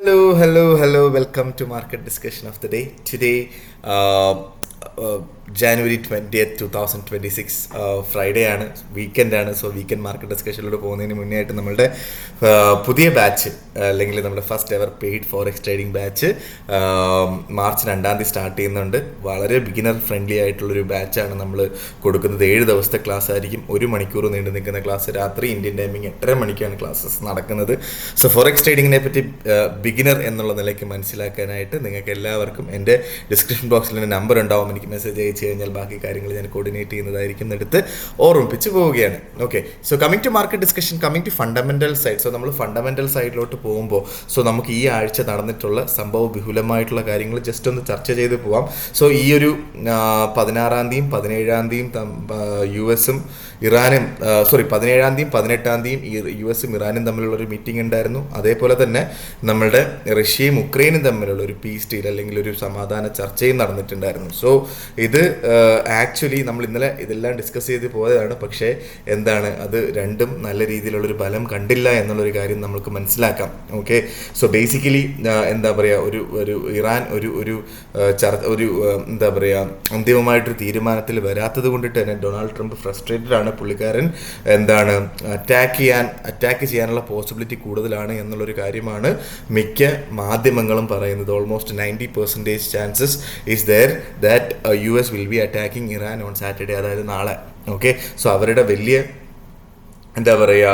Hello. Welcome to market discussion of the day. Today, January 20th, 2026, Friday ആണ്, weekend ആണ്. So weekend market ഡിസ്കഷനിലൂടെ പോകുന്നതിന് മുന്നേ ആയിട്ട് നമ്മളുടെ പുതിയ ബാച്ച്, അല്ലെങ്കിൽ നമ്മുടെ first ever paid forex trading batch March 2 start ചെയ്യുന്നുണ്ട്. വളരെ ബിഗിനർ ഫ്രണ്ട്ലി ആയിട്ടുള്ളൊരു ബാച്ചാണ് നമ്മൾ കൊടുക്കുന്നത്. 7 ദിവസത്തെ ക്ലാസ് ആയിരിക്കും. 1 മണിക്കൂർ നീണ്ടു നിൽക്കുന്ന ക്ലാസ്. രാത്രി ഇന്ത്യൻ ടൈമിങ് 8:30 മണിക്കാണ് ക്ലാസ്സസ് നടക്കുന്നത്. സോ ഫോറക്സ് ട്രേഡിങ്ങിനെ പറ്റി ബിഗിനർ എന്നുള്ള നിലയ്ക്ക് മനസ്സിലാക്കാനായിട്ട് നിങ്ങൾക്ക് എല്ലാവർക്കും എൻ്റെ ഡിസ്ക്രിപ്ഷൻ ബോക്സിൽ എൻ്റെ നമ്പർ ഉണ്ടാവും. എനിക്ക് മെസ്സേജ് അയച്ചു കഴിഞ്ഞാൽ ബാക്കി കാര്യങ്ങൾ ഞാൻ കോർഡിനേറ്റ് ചെയ്യുന്നതായിരിക്കും എടുത്ത് ഓർമ്മിപ്പിച്ച് പോവുകയാണ്. Okay, so coming to market discussion, coming to fundamental side. So നമ്മൾ ഫണ്ടമെൻ്റൽ സൈഡിലോട്ട് പോകുമ്പോൾ നമുക്ക് ഈ ആഴ്ച നടന്നിട്ടുള്ള സംഭവ ബിഹുലമായിട്ടുള്ള കാര്യങ്ങൾ ജസ്റ്റ് ഒന്ന് ചർച്ച ചെയ്ത് പോവാം. സോ ഈ ഒരു 16-ാം തീയതിയും 17-ാം തീയതിയും US-ഉം ഇറാനും 17-ാം തീയതിയും 18-ാം തീയതിയും US-ഉം ഇറാനും തമ്മിലുള്ളൊരു മീറ്റിംഗ് ഉണ്ടായിരുന്നു. അതേപോലെ തന്നെ നമ്മളുടെ റഷ്യയും ഉക്രൈനും തമ്മിലുള്ള ഒരു പീസ് ഡീൽ അല്ലെങ്കിൽ ഒരു സമാധാന ചർച്ചയും നടന്നിട്ടുണ്ടായിരുന്നു. സോ ഇത് ആക്ച്വലി നമ്മൾ ഇന്നലെ ഇതെല്ലാം ഡിസ്കസ് ചെയ്ത് പോയതാണ്. പക്ഷേ എന്താണ്, അത് രണ്ടും നല്ല രീതിയിലുള്ളൊരു ഫലം കണ്ടില്ല എന്നുള്ളൊരു കാര്യം നമുക്ക് മനസ്സിലാക്കാം. ഓക്കെ, സോ ബേസിക്കലി എന്താ പറയുക, ഒരു ഇറാൻ ഒരു എന്താ പറയുക, അന്തിമമായിട്ടൊരു തീരുമാനത്തിൽ വരാത്തത് കൊണ്ടിട്ട് തന്നെ ഡൊണാൾഡ് ട്രംപ് ഫ്രസ്ട്രേറ്റഡ് ആണ്. പുള്ളിക്കാരൻ എന്താണ് അറ്റാക്ക് ചെയ്യാനുള്ള പോസിബിലിറ്റി കൂടുതലാണ് എന്നുള്ളൊരു കാര്യമാണ് മിക്ക മാധ്യമങ്ങളും പറയുന്നത്. Almost 90% chances is there that US will be attacking Iran on Saturday, അതായത് നാളെ. ഓക്കെ, സോ അവരുടെ വലിയ എന്താ പറയുക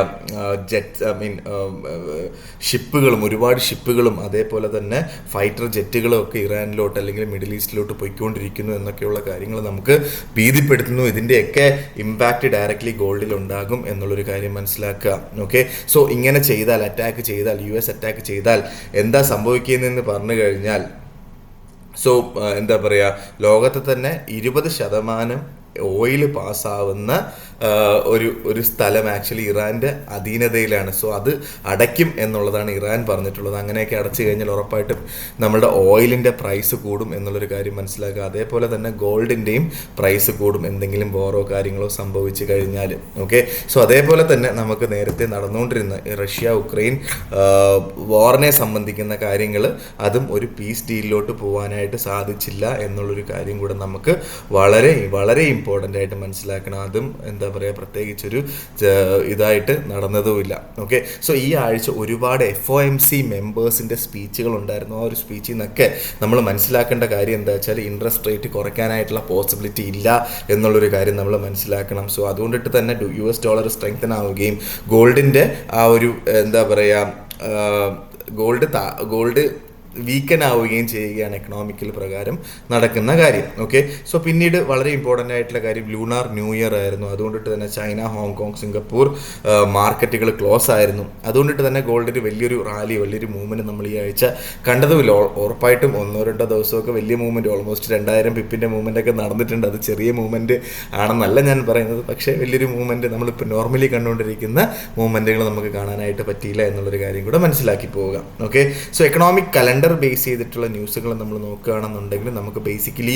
ഒരുപാട് ഷിപ്പുകളും അതേപോലെ തന്നെ ഫൈറ്റർ ജെറ്റുകളും ഒക്കെ ഇറാനിലോട്ട് അല്ലെങ്കിൽ മിഡിൽ ഈസ്റ്റിലോട്ട് പോയിക്കൊണ്ടിരിക്കുന്നു എന്നൊക്കെയുള്ള കാര്യങ്ങൾ നമുക്ക് ഭീതിപ്പെടുത്തുന്നു. ഇതിൻ്റെയൊക്കെ ഇമ്പാക്റ്റ് ഡയറക്റ്റ്ലി ഗോൾഡിൽ ഉണ്ടാകും എന്നുള്ളൊരു കാര്യം മനസ്സിലാക്കുക. ഓക്കെ, സോ ഇങ്ങനെ ചെയ്താൽ, US അറ്റാക്ക് ചെയ്താൽ എന്താ സംഭവിക്കുന്നതെന്ന് പറഞ്ഞു കഴിഞ്ഞാൽ, സോ എന്താ പറയുക, ലോകത്തെ തന്നെ 20% ഓയിൽ പാസ്സാവുന്ന ഒരു സ്ഥലം ആക്ച്വലി ഇറാൻ്റെ അധീനതയിലാണ്. സോ അത് അടയ്ക്കും എന്നുള്ളതാണ് ഇറാൻ പറഞ്ഞിട്ടുള്ളത്. അങ്ങനെയൊക്കെ അടച്ചു കഴിഞ്ഞാൽ ഉറപ്പായിട്ടും നമ്മളുടെ ഓയിലിൻ്റെ പ്രൈസ് കൂടും എന്നുള്ളൊരു കാര്യം മനസ്സിലാക്കുക. അതേപോലെ തന്നെ ഗോൾഡിൻ്റെയും പ്രൈസ് കൂടും എന്തെങ്കിലും ബോറോ കാര്യങ്ങളോ സംഭവിച്ചു കഴിഞ്ഞാൽ. ഓക്കെ, സോ അതേപോലെ തന്നെ നമുക്ക് നേരത്തെ നടന്നുകൊണ്ടിരുന്ന റഷ്യ ഉക്രൈൻ വാറിനെ സംബന്ധിക്കുന്ന കാര്യങ്ങൾ, അതും ഒരു പീസ് ഡീലിലോട്ട് പോകാനായിട്ട് സാധിച്ചില്ല എന്നുള്ളൊരു കാര്യം കൂടെ നമുക്ക് വളരെ വളരെ ഇമ്പോർട്ടൻ്റ് ആയിട്ട് മനസ്സിലാക്കണം. അതും എന്താ പറയുക, പ്രത്യേകിച്ചൊരു ഇതായിട്ട് നടന്നതുമില്ല. ഓക്കെ, സോ ഈ ആഴ്ച ഒരുപാട് FOMC മെമ്പേഴ്സിൻ്റെ സ്പീച്ചുകൾ ഉണ്ടായിരുന്നു. ആ ഒരു സ്പീച്ചിൽ നിന്നൊക്കെ നമ്മൾ മനസ്സിലാക്കേണ്ട കാര്യം എന്താ വെച്ചാൽ, ഇൻട്രസ്റ്റ് റേറ്റ് കുറയ്ക്കാനായിട്ടുള്ള പോസിബിലിറ്റി ഇല്ല എന്നുള്ളൊരു കാര്യം നമ്മൾ മനസ്സിലാക്കണം. സോ അതുകൊണ്ടിട്ട് തന്നെ US ഡോളർ സ്ട്രെങ്തൻ ആവുകയും ഗോൾഡിൻ്റെ ആ ഒരു എന്താ പറയുക, ഗോൾഡ് വീക്കൻ ആവുകയും ചെയ്യുകയാണ് എക്കണോമിക്കൽ പ്രകാരം നടക്കുന്ന കാര്യം. ഓക്കെ, സോ പിന്നീട് വളരെ ഇമ്പോർട്ടൻ്റ് ആയിട്ടുള്ള കാര്യം ലൂണാർ ന്യൂ ഇയർ ആയിരുന്നു. അതുകൊണ്ടിട്ട് തന്നെ ചൈന, ഹോങ്കോങ്, സിംഗപ്പൂർ മാർക്കറ്റുകൾ ക്ലോസ് ആയിരുന്നു. അതുകൊണ്ടിട്ട് തന്നെ ഗോൾഡിന് വലിയൊരു വലിയൊരു മൂവ്മെൻറ്റ് നമ്മൾ ഈ ആഴ്ച കണ്ടതുമില്ല. ഉറപ്പായിട്ടും 1-2 ദിവസമൊക്കെ വലിയ മൂവ്മെൻറ്റ്, ഓൾമോസ്റ്റ് 2000 പിപ്പിൻ്റെ മൂവ്മെൻ്റ് ഒക്കെ നടന്നിട്ടുണ്ട്. അത് ചെറിയ മൂവ്മെൻറ്റ് ആണെന്നല്ല ഞാൻ പറയുന്നത്, പക്ഷേ വലിയൊരു മൂവ്മെൻറ്റ്, നമ്മളിപ്പോൾ നോർമലി കണ്ടുകൊണ്ടിരിക്കുന്ന മൂവ്മെൻറ്റുകൾ നമുക്ക് കാണാനായിട്ട് പറ്റിയില്ല എന്നുള്ളൊരു കാര്യം കൂടെ മനസ്സിലാക്കി പോവുക. Okay, so economic calendar base ചെയ്തിട്ടുള്ള ന്യൂസുകൾ നമ്മൾ നോക്കുകയാണെന്നുണ്ടെങ്കിൽ നമുക്ക് ബേസിക്കലി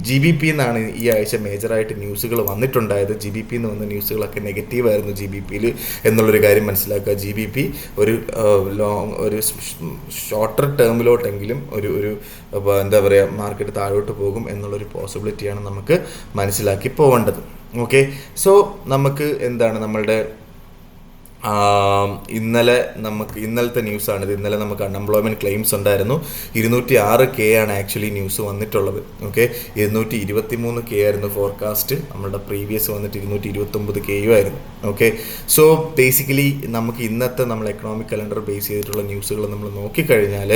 GBP എന്നാണ് ഈ ആഴ്ച മേജറായിട്ട് ന്യൂസുകൾ വന്നിട്ടുണ്ടായത്. GBP എന്ന് വന്ന ന്യൂസുകളൊക്കെ നെഗറ്റീവായിരുന്നു GBPയിൽ എന്നുള്ളൊരു കാര്യം മനസ്സിലാക്കുക. GBP ഒരു ഷോർട്ടർ ടേമിലോട്ടെങ്കിലും ഒരു എന്താ പറയുക, മാർക്കറ്റ് താഴോട്ട് പോകും എന്നുള്ളൊരു പോസിബിലിറ്റിയാണ് നമുക്ക് മനസ്സിലാക്കി പോവേണ്ടത്. ഓക്കെ, സോ നമുക്ക് എന്താണ് നമ്മളുടെ ഇന്നലത്തെ ന്യൂസാണിത്. ഇന്നലെ നമുക്ക് അൺഎംപ്ലോയ്മെൻറ്റ് ക്ലെയിംസ് ഉണ്ടായിരുന്നു. 206K ആണ് ആക്ച്വലി ന്യൂസ് വന്നിട്ടുള്ളത്. ഓക്കെ, 223K ആയിരുന്നു ഫോർകാസ്റ്റ്. നമ്മളുടെ പ്രീവിയസ് വന്നിട്ട് 229K ആയിരുന്നു. ഓക്കെ, സോ ബേസിക്കലി നമുക്ക് ഇന്നത്തെ നമ്മൾ എക്കണോമിക് കലണ്ടർ ബേസ് ചെയ്തിട്ടുള്ള ന്യൂസുകൾ നമ്മൾ നോക്കിക്കഴിഞ്ഞാൽ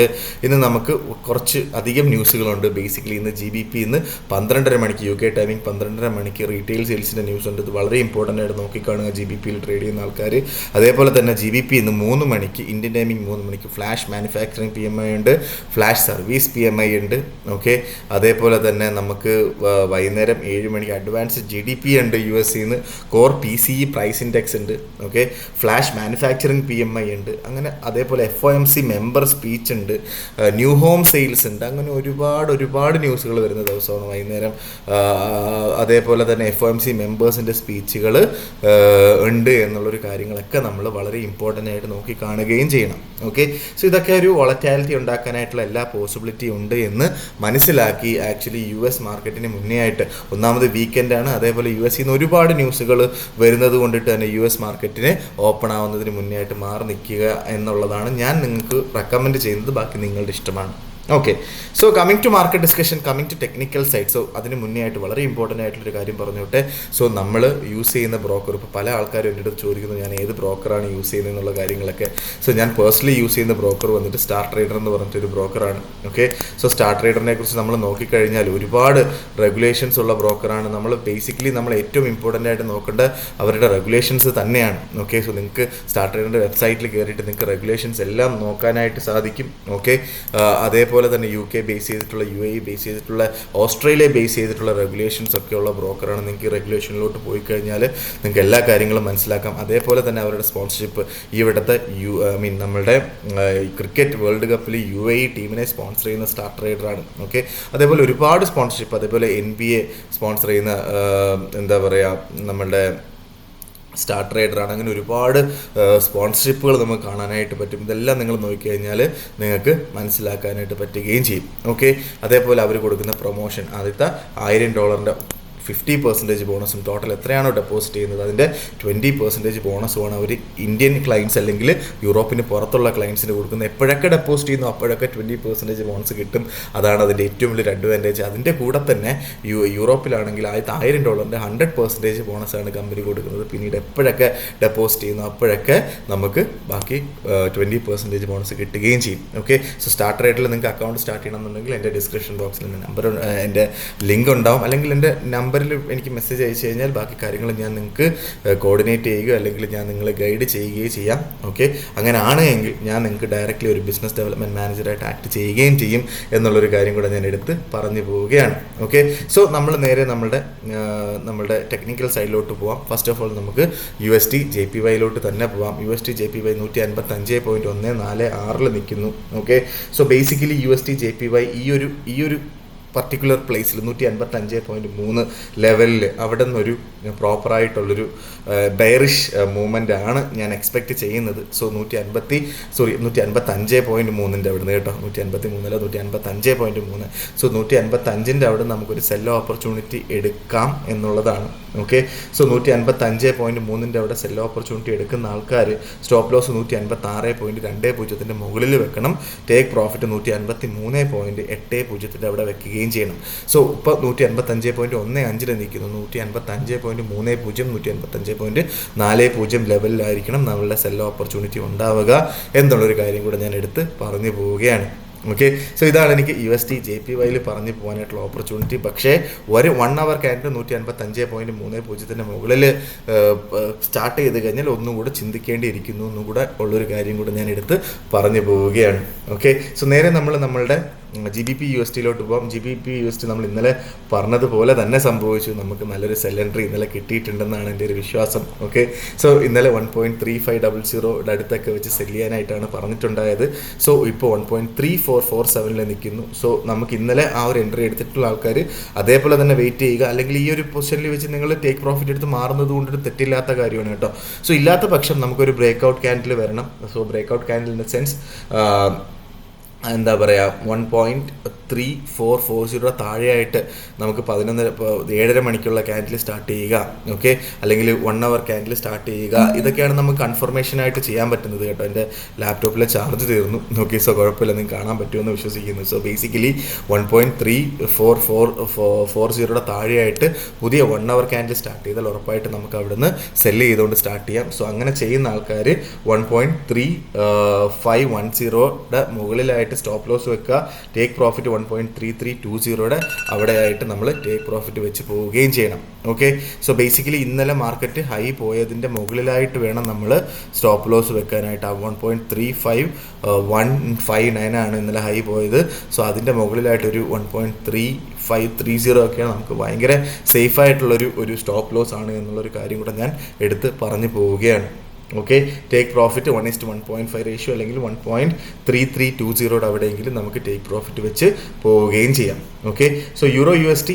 ഇന്ന് നമുക്ക് കുറച്ച് അധികം ന്യൂസുകളുണ്ട്. ബേസിക്കലി ഇന്ന് GBP ഇന്ന് 12:30 മണിക്ക് UK ടൈമിംഗ് 12:30 മണിക്ക് റീറ്റെയിൽ സെയിൽസിൻ്റെ ന്യൂസ് ഉണ്ട്. ഇത് വളരെ ഇമ്പോർട്ടൻ്റ് ആയിട്ട് നോക്കിക്കാണുക GBPയിൽ ട്രേഡ് ചെയ്യുന്ന ആൾക്കാർ. അതേപോലെ തന്നെ GBP ഇന്ന് 3 മണിക്ക് ഇന്ത്യൻ ടൈമിംഗ് 3 മണിക്ക് ഫ്ലാഷ് മാനുഫാക്ചറിങ് PMI ഉണ്ട്, ഫ്ലാഷ് സർവീസ് PMI ഉണ്ട്. ഓക്കെ, അതേപോലെ തന്നെ നമുക്ക് വൈകുന്നേരം 7 മണിക്ക് അഡ്വാൻസ് GDP ഉണ്ട് US-ന്ന്, കോർ PCE പ്രൈസ് ഇൻഡെക്സ് ഉണ്ട്. ഓക്കെ, ഫ്ലാഷ് മാനുഫാക്ചറിങ് PMI ഉണ്ട്. അങ്ങനെ അതേപോലെ FOMC മെമ്പർ സ്പീച്ച് ഉണ്ട്, ന്യൂ ഹോം സെയിൽസ് ഉണ്ട്. അങ്ങനെ ഒരുപാട് ന്യൂസുകൾ വരുന്ന ദിവസമാണ് വൈകുന്നേരം. അതേപോലെ തന്നെ FOMC മെമ്പേഴ്സിൻ്റെ സ്പീച്ചുകൾ ഉണ്ട് എന്നുള്ളൊരു കാര്യങ്ങളൊക്കെ നമ്മൾ വളരെ ഇമ്പോർട്ടൻ്റ് ആയിട്ട് നോക്കി കാണുകയും ചെയ്യണം. ഓക്കെ, സോ ഇതൊക്കെ ഒരു വോളറ്റാലിറ്റി ഉണ്ടാക്കാനായിട്ടുള്ള എല്ലാ പോസിബിലിറ്റിയും ഉണ്ട് എന്ന് മനസ്സിലാക്കി ആക്ച്വലി US മാർക്കറ്റിന് മുന്നേ ആയിട്ട്, ഒന്നാമത് വീക്കെൻഡാണ്, അതേപോലെ US നിന്ന് ഒരുപാട് ന്യൂസുകൾ വരുന്നത് കൊണ്ടിട്ട് തന്നെ US മാർക്കറ്റിന് ഓപ്പൺ ആവുന്നതിന് മുന്നേ ആയിട്ട് മാറി നിൽക്കുക എന്നുള്ളതാണ് ഞാൻ നിങ്ങൾക്ക് റെക്കമെൻഡ് ചെയ്യുന്നത്. ബാക്കി നിങ്ങളുടെ ഇഷ്ടമാണ്. Okay, so coming to market discussion, coming to technical side. So അതിന് മുന്നേ ആയിട്ട് വളരെ ഇമ്പോർട്ടൻ്റ് ആയിട്ടുള്ളൊരു കാര്യം പറഞ്ഞോട്ടെ. സോ നമ്മൾ യൂസ് ചെയ്യുന്ന ബ്രോക്കർ, ഇപ്പോൾ പല ആൾക്കാരും എൻ്റെ അടുത്ത് ചോദിക്കുന്നു ഞാൻ ഏത് ബ്രോക്കറാണ് യൂസ് ചെയ്യുന്നത് എന്നുള്ള കാര്യങ്ങളൊക്കെ. സോ ഞാൻ പേഴ്സണലി യൂസ് ചെയ്യുന്ന ബ്രോക്കർ വന്നിട്ട് സ്റ്റാർ ട്രേഡർ എന്ന് പറഞ്ഞിട്ടൊരു ബ്രോക്കറാണ്. ഓക്കെ, സോ സ്റ്റാർ ട്രേഡറിനെ കുറിച്ച് നമ്മൾ നോക്കിക്കഴിഞ്ഞാൽ ഒരുപാട് റെഗുലേഷൻസ് ഉള്ള ബ്രോക്കറാണ്. നമ്മൾ ബേസിക്കലി നമ്മൾ ഏറ്റവും ഇമ്പോർട്ടൻ്റ് ആയിട്ട് നോക്കേണ്ട അവരുടെ റെഗുലേഷൻസ് തന്നെയാണ്. ഓക്കെ, സോ നിങ്ങൾക്ക് സ്റ്റാർ ട്രേഡറിൻ്റെ വെബ്സൈറ്റിൽ കയറിയിട്ട് നിങ്ങൾക്ക് റെഗുലേഷൻസ് എല്ലാം നോക്കാനായിട്ട് സാധിക്കും. ഓക്കെ, അതേപോലെ തന്നെ UK ബേസ് ചെയ്തിട്ടുള്ള, UAE ബേസ് ചെയ്തിട്ടുള്ള, ഓസ്ട്രേലിയ ബേസ് ചെയ്തിട്ടുള്ള റെഗുലേഷൻസ് ഒക്കെയുള്ള ബ്രോക്കറാണ്. നിങ്ങൾക്ക് ഈ റെഗുലേഷനിലോട്ട് പോയി കഴിഞ്ഞാൽ നിങ്ങൾക്ക് എല്ലാ കാര്യങ്ങളും മനസ്സിലാക്കാം. അതേപോലെ തന്നെ അവരുടെ സ്പോൺസർഷിപ്പ്, ഈ ഇവിടുത്തെ നമ്മളുടെ ക്രിക്കറ്റ് വേൾഡ് കപ്പിൽ UAE ടീമിനെ സ്പോൺസർ ചെയ്യുന്ന സ്റ്റാർ ട്രേഡറാണ്. ഓക്കെ, അതേപോലെ ഒരുപാട് സ്പോൺസർഷിപ്പ്, അതേപോലെ NBA സ്പോൺസർ ചെയ്യുന്ന എന്താ പറയുക നമ്മളുടെ സ്റ്റാർ ട്രേഡറാണ്. അങ്ങനെ ഒരുപാട് സ്പോൺസർഷിപ്പുകൾ നമുക്ക് കാണാനായിട്ട് പറ്റും. ഇതെല്ലാം നിങ്ങൾ നോക്കിക്കഴിഞ്ഞാൽ നിങ്ങൾക്ക് മനസ്സിലാക്കാനായിട്ട് പറ്റുകയും ചെയ്യും. ഓക്കെ, അതേപോലെ അവർ കൊടുക്കുന്ന പ്രൊമോഷൻ, ആദ്യത്തെ $1000 50% ബോണസും, ടോട്ടൽ എത്രയാണോ ഡെപ്പോസിറ്റ് ചെയ്യുന്നത് അതിൻ്റെ 20% ബോണസുമാണ് അവർ ഇന്ത്യൻ ക്ലയൻസ് അല്ലെങ്കിൽ യൂറോപ്പിന് പുറത്തുള്ള ക്ലയൻസിന് കൊടുക്കുന്നത്. എപ്പോഴൊക്കെ ഡെപ്പോസിറ്റ് ചെയ്യുന്നു അപ്പോഴൊക്കെ 20% ബോണസ് കിട്ടും. അതാണ് അതിൻ്റെ ഏറ്റവും വലിയൊരു അഡ്വാൻറ്റേജ്. അതിൻ്റെ കൂടെ തന്നെ യൂറോപ്പിലാണെങ്കിൽ ആദ്യത്തെ $1000 100% ബോണസാണ് കമ്പനി കൊടുക്കുന്നത്. പിന്നീട് എപ്പോഴൊക്കെ ഡെപ്പോസിറ്റ് ചെയ്യുന്നു അപ്പോഴൊക്കെ നമുക്ക് ബാക്കി 20% ബോണസ് കിട്ടുകയും ചെയ്യും. ഓക്കെ, സോ സ്റ്റാർ ട്രേഡിൽ നിങ്ങൾക്ക് അക്കൗണ്ട് സ്റ്റാർട്ട് ചെയ്യണമെന്നുണ്ടെങ്കിൽ എൻ്റെ ഡിസ്ക്രിപ്ഷൻ ബോക്സിൽ എൻ്റെ ലിങ്ക് ഉണ്ടാവും, അല്ലെങ്കിൽ എൻ്റെ നമ്പറിൽ എനിക്ക് മെസ്സേജ് അയച്ചു കഴിഞ്ഞാൽ ബാക്കി കാര്യങ്ങൾ ഞാൻ നിങ്ങൾക്ക് കോർഡിനേറ്റ് ചെയ്യുകയോ അല്ലെങ്കിൽ ഞാൻ നിങ്ങളെ ഗൈഡ് ചെയ്യുകയോ ചെയ്യാം. ഓക്കെ, അങ്ങനെ ആണെങ്കിൽ ഞാൻ നിങ്ങൾക്ക് ഡയറക്റ്റ്ലി ഒരു ബിസിനസ് ഡെവലപ്മെൻറ്റ് മാനേജറായിട്ട് ആക്ട് ചെയ്യുകയും ചെയ്യും എന്നുള്ളൊരു കാര്യം കൂടെ ഞാൻ എടുത്ത് പറഞ്ഞു പോവുകയാണ്. ഓക്കെ, സോ നമ്മൾ നേരെ നമ്മളുടെ ടെക്നിക്കൽ സൈഡിലോട്ട് പോവാം. ഫസ്റ്റ് ഓഫ് ഓൾ നമുക്ക് USD JPY തന്നെ പോവാം. USD JPY 155.146 നിൽക്കുന്നു. Okay, so basically USD JPY ഈ ഒരു പർട്ടിക്കുലർ പ്ലേസിൽ 155.3 ലെവലിൽ അവിടെ നിന്നൊരു പ്രോപ്പറായിട്ടുള്ളൊരു ബെയറിഷ് മൂവ്മെൻ്റ് ആണ് ഞാൻ എക്സ്പെക്റ്റ് ചെയ്യുന്നത്. സോ 155.3 അവിടെ നിന്ന് കേട്ടോ, 153 155.3. സോ 155 അവിടെ നമുക്കൊരു സെല്ലോ ഓപ്പർച്യൂണിറ്റി എടുക്കാം എന്നുള്ളതാണ്. ഓക്കെ, സോ 155.3 അവിടെ സെല്ലോ ഓപ്പർച്യൂണിറ്റി എടുക്കുന്ന ആൾക്കാർ സ്റ്റോപ്പ് ലോസ് 156.20 മുകളിൽ വെക്കണം. ടേക്ക് പ്രോഫിറ്റ് 153.80 അവിടെ വെക്കുകയും ചെയ്യണം. സോ ഇപ്പോൾ 155.15 നിൽക്കുന്നു. 155.30 155.40 ലെവലിലായിരിക്കണം നമ്മളുടെ സെല്ലോ ഓപ്പർച്യൂണിറ്റി ഉണ്ടാവുക എന്നുള്ളൊരു കാര്യം കൂടെ ഞാൻ എടുത്ത് പറഞ്ഞു പോവുകയാണ്. ഓക്കെ, സോ ഇതാണ് എനിക്ക് USD JPY പറഞ്ഞു പോകാനായിട്ടുള്ള ഓപ്പർച്യൂണിറ്റി. പക്ഷേ ഒരു 1 അവർ ക്യാൻഡിൽ 155.30 മുകളിൽ സ്റ്റാർട്ട് ചെയ്ത് കഴിഞ്ഞാൽ ഒന്നും കൂടെ ചിന്തിക്കേണ്ടിയിരിക്കുന്നു എന്നും കൂടെ ഉള്ളൊരു കാര്യം കൂടെ ഞാൻ എടുത്ത് പറഞ്ഞു പോവുകയാണ്. ഓക്കെ, സോ നേരെ നമ്മളുടെ GBP USD പോകാം. GBP USD നമ്മൾ ഇന്നലെ പറഞ്ഞതുപോലെ തന്നെ സംഭവിച്ചു. നമുക്ക് നല്ലൊരു സെൽ എൻട്രി ഇന്നലെ കിട്ടിയിട്ടുണ്ടെന്നാണ് എൻ്റെ ഒരു വിശ്വാസം. ഓക്കെ, സോ ഇന്നലെ 1.3500 അടുത്തൊക്കെ വെച്ച് സെല് ചെയ്യാനായിട്ടാണ് പറഞ്ഞിട്ടുണ്ടായത്. സോ ഇപ്പോൾ 1.3447 നിൽക്കുന്നു. സോ നമുക്ക് ഇന്നലെ ആ ഒരു എൻട്രി എടുത്തിട്ടുള്ള ആൾക്കാർ അതേപോലെ തന്നെ വെയിറ്റ് ചെയ്യുക, അല്ലെങ്കിൽ ഈ ഒരു പൊസിഷനിൽ വെച്ച് നിങ്ങൾ ടേക്ക് പ്രോഫിറ്റ് എടുത്ത് മാറുന്നത് കൊണ്ടൊരു തെറ്റില്ലാത്ത കാര്യമാണ് കേട്ടോ. സോ ഇല്ലാത്ത പക്ഷം നമുക്കൊരു ബ്രേക്ക് ഔട്ട് ക്യാൻഡിൽ വരണം. So break out candle in the sense എന്താ പറയുക 1.3440 താഴെയായിട്ട് നമുക്ക് 7:30 മണിക്കുള്ള ക്യാൻഡിൽ സ്റ്റാർട്ട് ചെയ്യുക. ഓക്കെ, അല്ലെങ്കിൽ 1 അവർ ക്യാൻഡിൽ സ്റ്റാർട്ട് ചെയ്യുക. ഇതൊക്കെയാണ് നമുക്ക് കൺഫർമേഷനായിട്ട് ചെയ്യാൻ പറ്റുന്നത് കേട്ടോ. എൻ്റെ ലാപ്ടോപ്പിലെ ചാർജ് തീർന്നു. ഓക്കെ, സോ കുഴപ്പമില്ല, നിങ്ങൾക്ക് കാണാൻ പറ്റുമെന്ന് വിശ്വസിക്കുന്നു. സോ ബേസിക്കലി 1.3440 താഴെയായിട്ട് പുതിയ 1 അവർ ക്യാൻഡിൽ സ്റ്റാർട്ട് ചെയ്താൽ ഉറപ്പായിട്ട് നമുക്ക് അവിടെ നിന്ന് സെല്ല് ചെയ്തുകൊണ്ട് സ്റ്റാർട്ട് ചെയ്യാം. സോ അങ്ങനെ ചെയ്യുന്ന ആൾക്കാർ 1.3510 മുകളിലായിട്ട് സ്റ്റോപ്പ് ലോസ് വെക്കുക. ടേക്ക് പ്രോഫിറ്റ് 1.3320 അവിടെ ആയിട്ട് നമ്മൾ ടേക്ക് പ്രോഫിറ്റ് വെച്ച് പോവുകയും ചെയ്യണം. ഓക്കെ, സോ ബേസിക്കലി ഇന്നലെ മാർക്കറ്റ് ഹൈ പോയതിൻ്റെ മുകളിലായിട്ട് വേണം നമ്മൾ സ്റ്റോപ്പ് ലോസ് വെക്കാനായിട്ട്. 1.35159 ആണ് ഇന്നലെ ഹൈ പോയത്. സോ അതിൻ്റെ മുകളിലായിട്ടൊരു 1.3530 ഒക്കെയാണ് നമുക്ക് ഭയങ്കര സേഫായിട്ടുള്ളൊരു സ്റ്റോപ്പ് ലോസ് ആണ് എന്നുള്ളൊരു കാര്യം കൂടെ ഞാൻ എടുത്ത് പറഞ്ഞു പോവുകയാണ്. ഓക്കെ, ടേക്ക് പ്രോഫിറ്റ് 1:1.5 റേഷ്യോ അല്ലെങ്കിൽ 1.3320 അവിടെയെങ്കിലും നമുക്ക് ടേക്ക് പ്രോഫിറ്റ് വെച്ച് പോവുകയും ചെയ്യാം. ഓക്കെ, സോ യൂറോ USD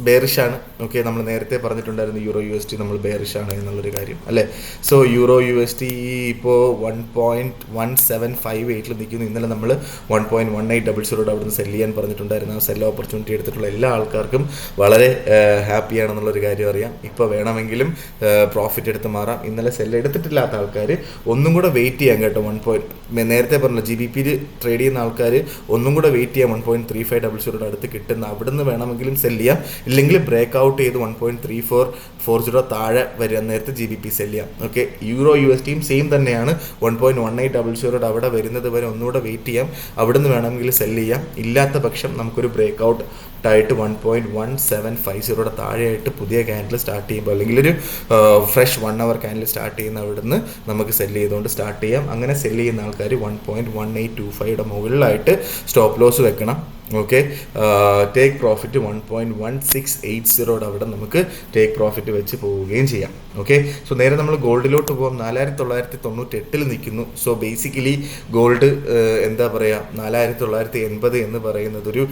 ബെയറിഷാണ്. ഓക്കെ, നമ്മൾ നേരത്തെ പറഞ്ഞിട്ടുണ്ടായിരുന്നു യൂറോ യു എസ് ടി നമ്മൾ ബെയറിഷാണ് എന്നുള്ളൊരു കാര്യം അല്ലേ. So euro U S D ഇപ്പോൾ 1.175 നിൽക്കുന്നു. ഇന്നലെ നമ്മൾ 1.1800 അവിടെ നിന്ന് സെല്ല് ചെയ്യാൻ പറഞ്ഞിട്ടുണ്ടായിരുന്നു. ആ സെല്ല് ഓപ്പർച്യൂണിറ്റി എടുത്തിട്ടുള്ള എല്ലാ ആൾക്കാർക്കും വളരെ ഹാപ്പിയാണെന്നുള്ളൊരു കാര്യം അറിയാം. ഇപ്പോൾ വേണമെങ്കിലും പ്രോഫിറ്റ് എടുത്ത് മാറാം. ഇന്നലെ സെല്ല് എടുത്തിട്ടില്ലാത്ത ആൾക്കാർ ഒന്നും കൂടെ വെയിറ്റ് ചെയ്യാം കേട്ടോ. നേരത്തെ പറഞ്ഞല്ലോ GBP ട്രേഡ് ചെയ്യുന്ന ആൾക്കാർ ഒന്നും കൂടെ വെയിറ്റ് ചെയ്യാം. 1.3500 അടുത്ത് കിട്ടുന്ന അവിടുന്ന് വേണമെങ്കിലും സെല്ല് ചെയ്യാം. ഇല്ലെങ്കിൽ ബ്രേക്ക് ഔട്ട് ചെയ്ത് 1.3440 താഴെ വരിക നേരത്തെ GBP സെല് ചെയ്യാം. ഓക്കെ, യൂറോ യു എസ് ടിയും സെയിം തന്നെയാണ്. 1.1800 അവിടെ വരുന്നത് വരെ ഒന്നുകൂടെ വെയിറ്റ് ചെയ്യാം. അവിടുന്ന് വേണമെങ്കിൽ സെല് ചെയ്യാം. ഇല്ലാത്ത പക്ഷം നമുക്കൊരു ബ്രേക്ക് ഔട്ട് ആയിട്ട് 1.1750 താഴെയായിട്ട് പുതിയ ക്യാൻഡിൽ സ്റ്റാർട്ട് ചെയ്യുമ്പോൾ അല്ലെങ്കിൽ ഒരു ഫ്രഷ് 1 hour ക്യാൻഡിൽ സ്റ്റാർട്ട് ചെയ്യുന്ന അവിടുന്ന് നമുക്ക് സെല് ചെയ്തുകൊണ്ട് സ്റ്റാർട്ട് ചെയ്യാം. അങ്ങനെ സെല് ചെയ്യുന്ന ആൾക്കാർ 1.1825 മുകളിലായിട്ട് സ്റ്റോപ്പ് ലോസ് വെക്കണം. ഓക്കെ, ടേക്ക് പ്രോഫിറ്റ് 1.1680 അവിടെ നമുക്ക് ടേക്ക് പ്രോഫിറ്റ് വെച്ച് പോവുകയും ചെയ്യാം. ഓക്കെ, സോ നേരെ നമ്മൾ ഗോൾഡിലോട്ട് പോകാം. 4998 നിൽക്കുന്നു. സോ ബേസിക്കലി ഗോൾഡ് എന്താ പറയുക, 4980 എന്ന് പറയുന്നത് ഒരു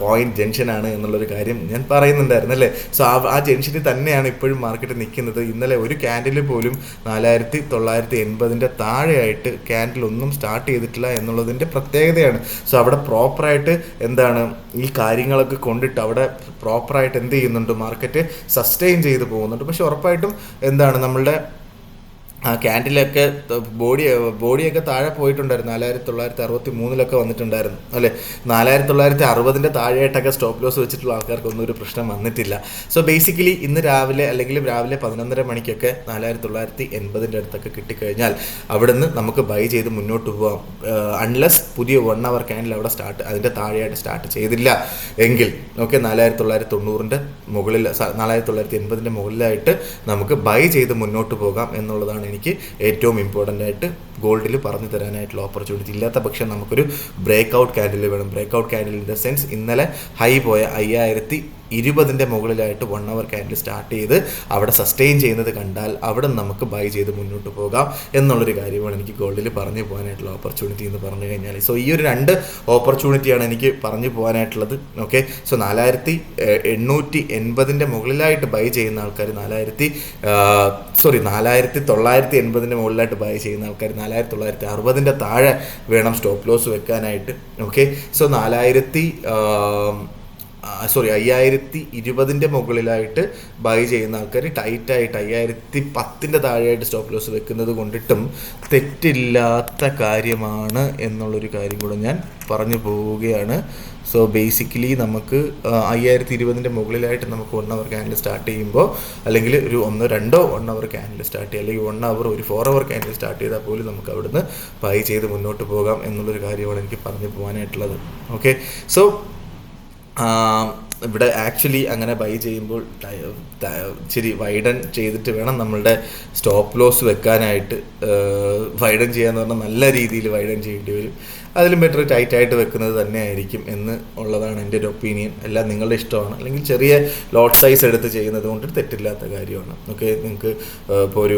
പോയിന്റ് ജംഗ്ഷനാണ് എന്നുള്ളൊരു കാര്യം ഞാൻ പറയുന്നുണ്ടായിരുന്നു അല്ലേ. സോ ആ ജംഗ്ഷനിൽ തന്നെയാണ് ഇപ്പോഴും മാർക്കറ്റ് നിൽക്കുന്നത്. ഇന്നലെ ഒരു ക്യാൻഡിൽ പോലും 4980 താഴെയായിട്ട് ക്യാൻഡിൽ ഒന്നും സ്റ്റാർട്ട് ചെയ്തിട്ടില്ല എന്നുള്ളതിൻ്റെ പ്രത്യേകതയാണ്. സോ അവിടെ പ്രോപ്പറായിട്ട് എന്താണ് ഈ കാര്യങ്ങളൊക്കെ കൊണ്ടിട്ട് അവിടെ പ്രോപ്പറായിട്ട് എന്ത് ചെയ്യുന്നുണ്ട്, മാർക്കറ്റ് സസ്റ്റെയിൻ ചെയ്ത് പോകുന്നുണ്ട്. പക്ഷെ ഉറപ്പായിട്ടും എന്താണ് നമ്മളുടെ ക്യാൻഡിലൊക്കെ ബോഡിയൊക്കെ താഴെ പോയിട്ടുണ്ടായിരുന്നു. 4963 വന്നിട്ടുണ്ടായിരുന്നു അല്ലേ. 4960 താഴെയായിട്ടൊക്കെ സ്റ്റോപ്പ് ലോസ് വെച്ചിട്ടുള്ള ആൾക്കാർക്കൊന്നും ഒരു പ്രശ്നം വന്നിട്ടില്ല. സോ ബേസിക്കലി ഇന്ന് രാവിലെ അല്ലെങ്കിൽ രാവിലെ 11:30 മണിക്കൊക്കെ 4980 അടുത്തൊക്കെ കിട്ടിക്കഴിഞ്ഞാൽ അവിടുന്ന് നമുക്ക് ബൈ ചെയ്ത് മുന്നോട്ട് പോകാം. അൺലെസ് പുതിയ 1 hour ക്യാൻഡിൽ അവിടെ അതിൻ്റെ താഴെയായിട്ട് സ്റ്റാർട്ട് ചെയ്തില്ല എങ്കിൽ ഓക്കെ 4990 മുകളിൽ 4980 മുകളിലായിട്ട് നമുക്ക് ബൈ ചെയ്ത് മുന്നോട്ട് പോകാം എന്നുള്ളതാണ് എനിക്ക് ഏറ്റവും ഇമ്പോർട്ടൻ്റ് ആയിട്ട് ഗോൾഡിൽ പറഞ്ഞു തരാനായിട്ടുള്ള ഓപ്പർച്യൂണിറ്റി. ഇല്ലാത്ത പക്ഷം നമുക്കൊരു ബ്രേക്ക് ഔട്ട് ക്യാൻഡിൽ വേണം. Break out candle in the sense ഇന്നലെ ഹൈ പോയ 5020 മുകളിലായിട്ട് 1 hour ക്യാൻഡിൽ സ്റ്റാർട്ട് ചെയ്ത് അവിടെ സസ്റ്റെയിൻ ചെയ്യുന്നത് കണ്ടാൽ അവിടെ നമുക്ക് ബൈ ചെയ്ത് മുന്നോട്ട് പോകാം എന്നുള്ളൊരു കാര്യമാണ് എനിക്ക് ഗോൾഡിൽ പറഞ്ഞു പോകാനായിട്ടുള്ള ഓപ്പർച്യൂണിറ്റി എന്ന് പറഞ്ഞു കഴിഞ്ഞാൽ. സോ ഈ ഒരു 2 ഓപ്പർച്യൂണിറ്റിയാണ് എനിക്ക് പറഞ്ഞു പോകാനായിട്ടുള്ളത്. ഓക്കെ, സോ 4880 മുകളിലായിട്ട് ബൈ ചെയ്യുന്ന ആൾക്കാർ 4980 മുകളിലായിട്ട് ബൈ ചെയ്യുന്ന ആൾക്കാർ 4960 താഴെ വേണം സ്റ്റോപ്പ് ലോസ് വെക്കാനായിട്ട്. ഓക്കെ, സോ 5020 മുകളിലായിട്ട് ബൈ ചെയ്യുന്ന ആൾക്കാർ ടൈറ്റായിട്ട് 5010 താഴെയായിട്ട് സ്റ്റോപ്പ് ലോസ് വെക്കുന്നത് കൊണ്ടിട്ടും തെറ്റില്ലാത്ത കാര്യമാണ് എന്നുള്ളൊരു കാര്യം കൂടെ ഞാൻ പറഞ്ഞു പോവുകയാണ്. സോ ബേസിക്കലി നമുക്ക് 5020 മുകളിലായിട്ട് നമുക്ക് 1 hour ക്യാൻഡിൽ സ്റ്റാർട്ട് ചെയ്യുമ്പോൾ അല്ലെങ്കിൽ ഒരു 1-2 1 hour ക്യാൻഡിൽ സ്റ്റാർട്ട് ചെയ്യുക അല്ലെങ്കിൽ 1 hour ഒരു 4 hour ക്യാൻഡിൽ സ്റ്റാർട്ട് ചെയ്താൽ പോലും നമുക്ക് അവിടുന്ന് ബൈ ചെയ്ത് മുന്നോട്ട് പോകാം എന്നുള്ളൊരു കാര്യമാണ് എനിക്ക് പറഞ്ഞു പോകാനായിട്ടുള്ളത്. ഓക്കെ, സോ ഇവിടെ ആക്ച്വലി അങ്ങനെ ബൈ ചെയ്യുമ്പോൾ ഇച്ചിരി വൈഡൻ ചെയ്തിട്ട് വേണം നമ്മളുടെ സ്റ്റോപ്പ് ലോസ് വെക്കാനായിട്ട്. വൈഡൻ ചെയ്യാന്ന് പറഞ്ഞാൽ നല്ല രീതിയിൽ വൈഡൻ ചെയ്യേണ്ടി വരും. അതിലും ബെറ്റർ ടൈറ്റായിട്ട് വെക്കുന്നത് തന്നെ ആയിരിക്കും എന്ന് ഉള്ളതാണ് എൻ്റെ ഒരു ഒപ്പീനിയൻ. എല്ലാം നിങ്ങളുടെ ഇഷ്ടമാണ്. അല്ലെങ്കിൽ ചെറിയ ലോട്ട് സൈസ് എടുത്ത് ചെയ്യുന്നത് കൊണ്ട് തെറ്റില്ലാത്ത കാര്യമാണ്. ഓക്കെ, നിങ്ങൾക്ക് ഇപ്പോൾ ഒരു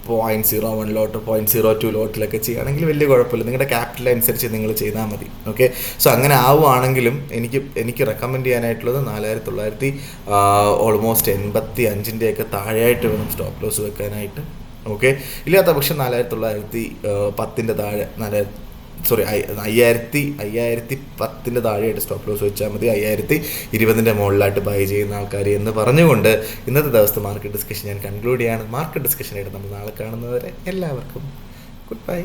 0.01 ലോട്ട് 0.02 ലോട്ടിലൊക്കെ ചെയ്യുകയാണെങ്കിൽ വലിയ കുഴപ്പമില്ല. നിങ്ങളുടെ ക്യാപിറ്റൽ അനുസരിച്ച് നിങ്ങൾ ചെയ്താൽ മതി. ഓക്കെ, സോ അങ്ങനെ ആവുകയാണെങ്കിലും എനിക്ക് റെക്കമെൻഡ് ചെയ്യാനായിട്ടുള്ളത് 4900 ഓൾമോസ്റ്റ് 85 താഴെയായിട്ട് വേണം സ്റ്റോപ്പ് ലോസ് വെക്കാനായിട്ട്. ഓക്കെ, ഇല്ലാത്ത പക്ഷം 4910 താഴെ 5010 താഴെയായിട്ട് സ്റ്റോപ്പ് ലോസ് വെച്ചാൽ മതി. 5020 മുകളിലായിട്ട് ബൈ ചെയ്യുന്ന ആൾക്കാർ എന്ന് പറഞ്ഞുകൊണ്ട് ഇന്നത്തെ ദിവസത്തെ മാർക്കറ്റ് ഡിസ്കഷൻ ഞാൻ കൺക്ലൂഡ് ചെയ്യാണ്. മാർക്കറ്റ് ഡിസ്കഷനായിട്ട് നമ്മൾ നാളെ കാണുന്നവരെ എല്ലാവർക്കും ഗുഡ് ബൈ.